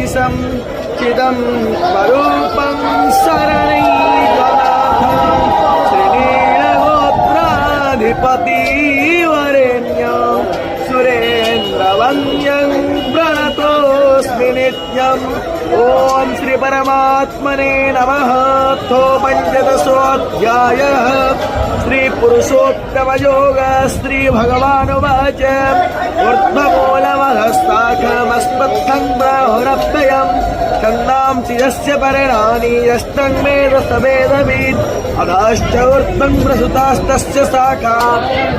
ईशं चिदं स्वरूपं शरणैकनाथं श्रीनीलगोत्राधिपतिवरेण्यं सुरेन्द्रवन्द्यं प्रणतोऽस्मि नित्यम्। ओम श्री परमात्मने नमः। तो पंचदशोऽध्यायः। श्री पुरुषोत्तम योग श्री भगवानुवाच ऊर्ध्वमूलमहस्ताखमस्मत्थं ब्रह्मणव्ययम् छन्दांसि यस्य पर्णानि यस्तं वेद स वेदवित् अधश्च ऊर्ध्वं प्रसुतास्तस्य शाखा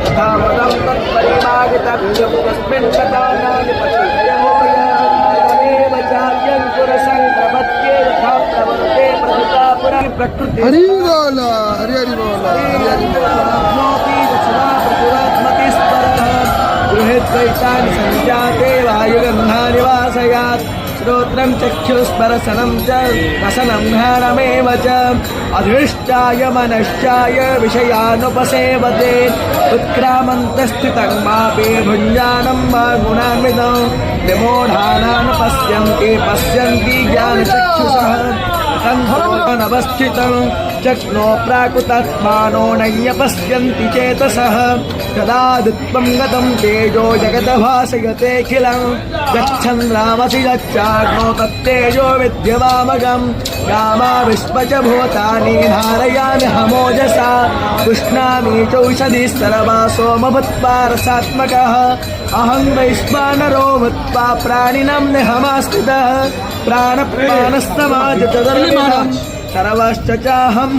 तथा पदं तत्परिमार्गितं तस्मिन् कथानानि पठितव्यो तमेव चार्यं पुरुषङ्कपत्ये यथा प्रवर्ते प्रसुता पुरा प्रकृति हरि बोल हरि हरि बोल हरि हरि गृहीत्वैतानि सञ्जाते वायुगन्धानि वासयात् श्रोत्रं चक्षुस्पर्शनं च रसनं घ्राणमेव च अधिष्ठाय मनश्चाय विषयानुपसेवते उत्क्रामन्तस्थितं मापि भुञ्जानं मा गुणान्वितं विमूढानानुपश्यन्ति पश्यन्ति ज्ञानचक्षुषः नवस्थितं चक्नो प्राकृतात्मानो नैयपश्यन्ति चेतसः कदादित्वं गतं तेजो जगद्भासयतेऽखिलं गच्छन् रामसि गच्छाग्नो तत्तेजो विद्यवामगं रामाविश्व च भूतानि धारयामि हमोजसा पुष्णामि चौषधिः सर्वा सोमभूत्वा रसात्मकः अहं वैश्वानरो भूत्वा प्राणिनां निहमास्थितः प्राणप्राणस्तमाज सर्वश्च चाहं